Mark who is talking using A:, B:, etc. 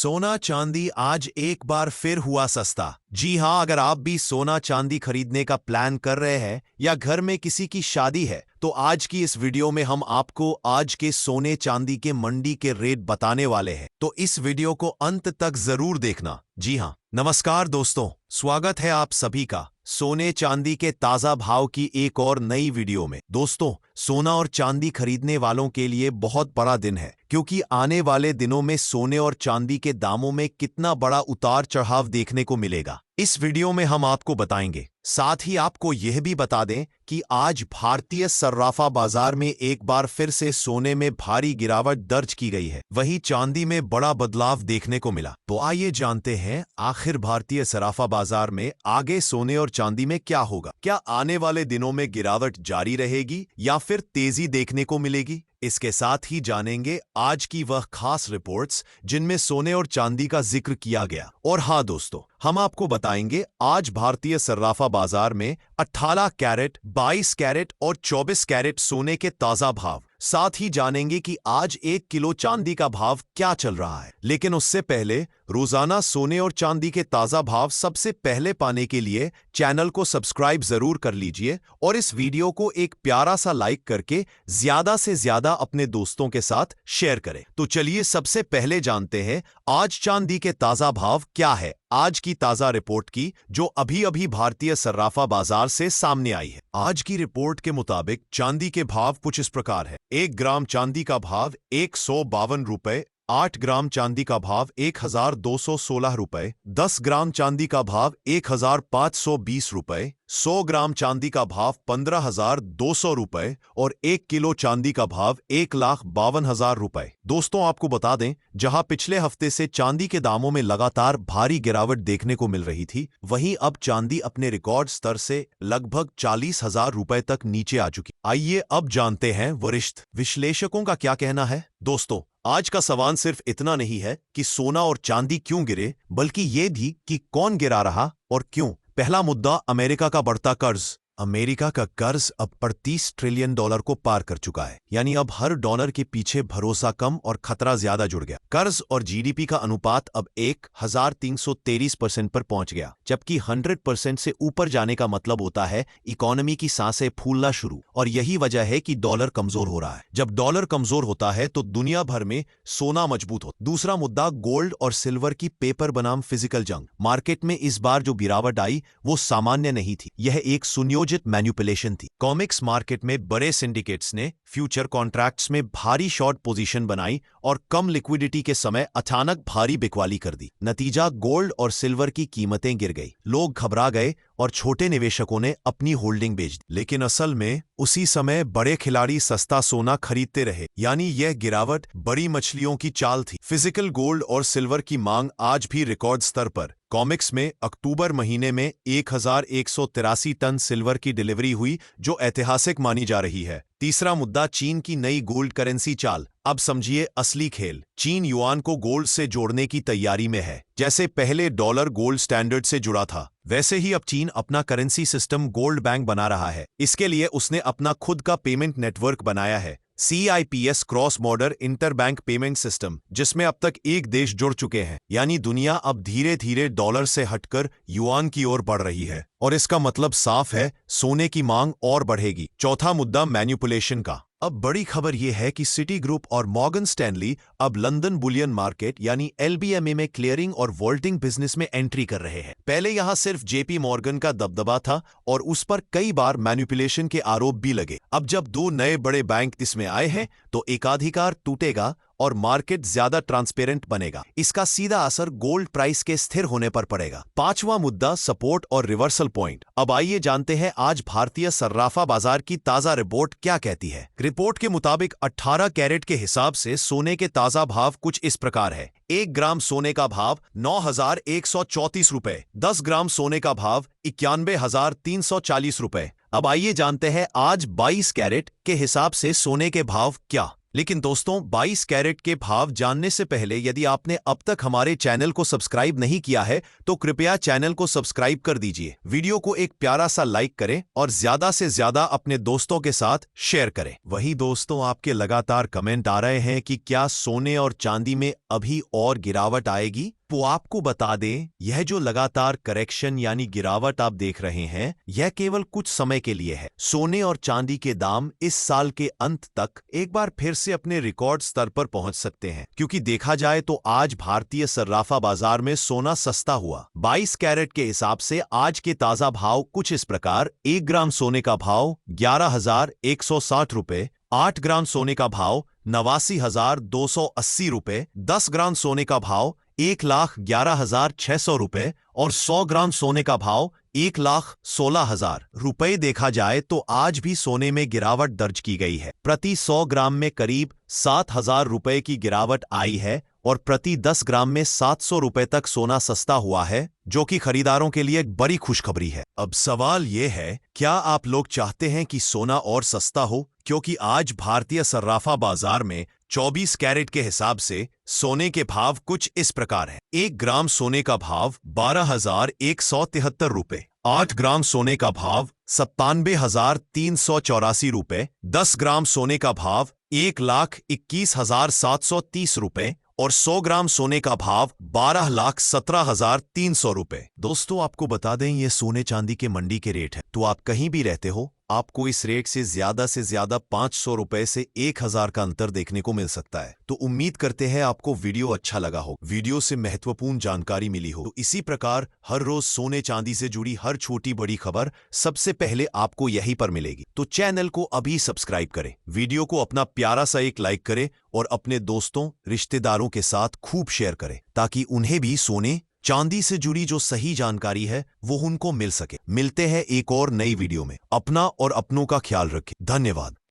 A: सोना चांदी आज एक बार फिर हुआ सस्ता। जी हां, अगर आप भी सोना चांदी खरीदने का प्लान कर रहे हैं या घर में किसी की शादी है तो आज की इस वीडियो में हम आपको आज के सोने चांदी के मंडी के रेट बताने वाले हैं, तो इस वीडियो को अंत तक जरूर देखना। जी हां, नमस्कार दोस्तों, स्वागत है आप सभी का सोने चांदी के ताजा भाव की एक और नई वीडियो में। दोस्तों, सोना और चांदी खरीदने वालों के लिए बहुत बड़ा दिन है, क्योंकि आने वाले दिनों में सोने और चांदी के दामों में कितना बड़ा उतार चढ़ाव देखने को मिलेगा, इस वीडियो में हम आपको बताएंगे। साथ ही आपको यह भी बता दें कि आज भारतीय सर्राफा बाजार में एक बार फिर से सोने में भारी गिरावट दर्ज की गई है, वहीं चांदी में बड़ा बदलाव देखने को मिला। तो आइए जानते हैं आखिर भारतीय सर्राफा बाजार में आगे सोने और चांदी में क्या होगा। क्या आने वाले दिनों में गिरावट जारी रहेगी या फिर तेजी देखने को मिलेगी? इसके साथ ही जानेंगे आज की वह खास रिपोर्ट्स जिनमें सोने और चांदी का जिक्र किया गया। और हाँ दोस्तों, हम आपको बताएंगे आज भारतीय सर्राफा बाजार में 18 कैरेट, 22 कैरेट और 24 कैरेट सोने के ताजा भाव। साथ ही जानेंगे कि आज 1 किलो चांदी का भाव क्या चल रहा है। लेकिन उससे पहले रोजाना सोने और चांदी के ताजा भाव सबसे पहले पाने के लिए चैनल को सब्सक्राइब जरूर कर लीजिए और इस वीडियो को एक प्यारा सा लाइक करके ज्यादा से ज्यादा अपने दोस्तों के साथ शेयर करें। तो चलिए सबसे पहले जानते हैं आज चांदी के ताजा भाव क्या है। आज की ताजा रिपोर्ट की जो अभी अभी भारतीय सर्राफा बाजार से सामने आई है। आज की रिपोर्ट के मुताबिक चांदी के भाव कुछ इस प्रकार है। 1 ग्राम चांदी का भाव 152 रुपए, 8 ग्राम चांदी का भाव 1216 रुपए, 10 ग्राम चांदी का भाव 1520 रुपए, 100 ग्राम चांदी का भाव 15,200 रुपए और 1 किलो चांदी का भाव 1,52,000 रुपए। दोस्तों, आपको बता दें, जहां पिछले हफ्ते से चांदी के दामों में लगातार भारी गिरावट देखने को मिल रही थी, वहीं अब चांदी अपने रिकॉर्ड स्तर से लगभग 40,000 रुपए तक नीचे आ चुकी। आइए अब जानते हैं वरिष्ठ विश्लेषकों का क्या कहना है। दोस्तों, आज का सवाल सिर्फ इतना नहीं है कि सोना और चांदी क्यों गिरे, बल्कि ये भी कि कौन गिरा रहा और क्यों। पहला मुद्दा, अमेरिका का बढ़ता कर्ज। अमेरिका का कर्ज अब 35 ट्रिलियन डॉलर को पार कर चुका है, यानी अब हर डॉलर के पीछे भरोसा कम और खतरा ज्यादा जुड़ गया। कर्ज और जीडीपी का अनुपात अब 1323% पर पहुंच गया, जबकि 100% से ऊपर जाने का मतलब होता है इकोनॉमी की सांसें फूलना शुरू। और यही वजह है कि डॉलर कमजोर हो रहा है। जब डॉलर कमजोर होता है तो दुनिया भर में सोना मजबूत होता है। दूसरा मुद्दा, गोल्ड और सिल्वर की पेपर बनाम फिजिकल जंग। मार्केट में इस बार जो गिरावट आई वो सामान्य नहीं थी, यह एक सुनियोजित मैनिपुलेशन थी। कॉमिक्स मार्केट में बड़े सिंडिकेट्स ने फ्यूचर कॉन्ट्रैक्ट्स में भारी शॉर्ट पोजीशन बनाई और कम लिक्विडिटी के समय अचानक भारी बिकवाली कर दी। नतीजा, गोल्ड और सिल्वर की कीमतें गिर गई, लोग घबरा गए और छोटे निवेशकों ने अपनी होल्डिंग बेच दी। लेकिन असल में उसी समय बड़े खिलाड़ी सस्ता सोना खरीदते रहे, यानी यह गिरावट बड़ी मछलियों की चाल थी। फिजिकल गोल्ड और सिल्वर की मांग आज भी रिकॉर्ड स्तर पर। कॉमिक्स में अक्टूबर महीने में 1183 टन सिल्वर की डिलीवरी हुई, जो ऐतिहासिक मानी जा रही है। तीसरा मुद्दा, चीन की नई गोल्ड करेंसी चाल। अब समझिए असली खेल। चीन युआन को गोल्ड से जोड़ने की तैयारी में है। जैसे पहले डॉलर गोल्ड स्टैंडर्ड से जुड़ा था, वैसे ही अब चीन अपना करेंसी सिस्टम गोल्ड बैंक बना रहा है। इसके लिए उसने अपना खुद का पेमेंट नेटवर्क बनाया है, CIPS cross border inter bank payment system, जिसमें अब तक एक देश जुड़ चुके हैं। यानी दुनिया अब धीरे धीरे डॉलर से हटकर युआन की ओर बढ़ रही है और इसका मतलब साफ है, सोने की मांग और बढ़ेगी। चौथा मुद्दा, मैनिपुलेशन का। अब बड़ी खबर यह है कि सिटी ग्रुप और मॉर्गन स्टैनली अब लंदन बुलियन मार्केट यानी LBMA में क्लियरिंग और वॉल्टिंग बिजनेस में एंट्री कर रहे हैं। पहले यहां सिर्फ JP मॉर्गन का दबदबा था और उस पर कई बार मैनिपुलेशन के आरोप भी लगे। अब जब 2 नए बड़े बैंक इसमें आए हैं तो एकाधिकार टूटेगा और मार्केट ज्यादा ट्रांसपेरेंट बनेगा। इसका सीधा असर गोल्ड प्राइस के स्थिर होने पर पड़ेगा। पांचवा मुद्दा, सपोर्ट और रिवर्सल पॉइंट। अब आइए जानते हैं आज भारतीय सर्राफा बाजार की ताजा रिपोर्ट क्या कहती है। रिपोर्ट के मुताबिक 18 कैरेट के हिसाब से सोने के ताजा भाव कुछ इस प्रकार है। 1 ग्राम सोने का भाव 9,134 रुपए, 10 ग्राम सोने का भाव 91,340 रुपए। अब आइए जानते हैं आज 22 कैरेट के हिसाब से सोने के भाव क्या। लेकिन दोस्तों 22 कैरेट के भाव जानने से पहले यदि आपने अब तक हमारे चैनल को सब्सक्राइब नहीं किया है तो कृपया चैनल को सब्सक्राइब कर दीजिए, वीडियो को एक प्यारा सा लाइक करें और ज्यादा से ज्यादा अपने दोस्तों के साथ शेयर करें। वहीं दोस्तों आपके लगातार कमेंट आ रहे हैं कि क्या सोने और चांदी में अभी और गिरावट आएगी। तो आपको बता दें, यह जो लगातार करेक्शन यानी गिरावट आप देख रहे हैं यह केवल कुछ समय के लिए है। सोने और चांदी के दाम इस साल के अंत तक एक बार फिर से अपने रिकॉर्ड स्तर पर पहुंच सकते हैं, क्योंकि देखा जाए तो आज भारतीय सर्राफा बाजार में सोना सस्ता हुआ। 22 कैरेट के हिसाब से आज के ताजा भाव कुछ इस प्रकार: 1 ग्राम सोने का भाव 11,160 रुपए, 8 ग्राम सोने का भाव 89,280 रुपए, 10 ग्राम सोने का भाव 1,11,600 रुपए और 100 ग्राम सोने का भाव 1,16,000 रुपए। देखा जाए तो आज भी सोने में गिरावट दर्ज की गई है। प्रति 100 ग्राम में करीब 7,000 रुपए की गिरावट आई है और प्रति 10 ग्राम में 700 रुपए तक सोना सस्ता हुआ है, जो कि खरीदारों के लिए एक बड़ी खुशखबरी है। अब सवाल यह है, क्या आप लोग चाहते हैं कि सोना और सस्ता हो? क्योंकि आज भारतीय सर्राफा बाजार में 24 कैरेट के हिसाब से सोने के भाव कुछ इस प्रकार हैं। 1 ग्राम सोने का भाव 12,173 रुपए, 8 ग्राम सोने का भाव 97,384 रुपए, 10 ग्राम सोने का भाव 1,21,730 रुपए और 100 ग्राम सोने का भाव 12,17,300 रुपए। दोस्तों आपको बता दें, ये सोने चांदी के मंडी के रेट है, तो आप कहीं भी रहते हो आपको इस रेट से ज्यादा 500 रुपए से 1,000 का अंतर देखने को मिल सकता है। तो उम्मीद करते हैं आपको वीडियो अच्छा लगा हो, वीडियो से महत्वपूर्ण जानकारी मिली हो। तो इसी प्रकार हर रोज सोने चांदी से जुड़ी हर छोटी बड़ी खबर सबसे पहले आपको यहीं पर मिलेगी। तो चैनल को अभी सब्सक्राइब करें, वीडियो को अपना प्यारा सा एक लाइक करें और अपने दोस्तों रिश्तेदारों के साथ खूब शेयर करें, ताकि उन्हें भी सोने चांदी से जुड़ी जो सही जानकारी है वो उनको मिल सके। मिलते हैं एक और नई वीडियो में। अपना और अपनों का ख्याल रखें। धन्यवाद।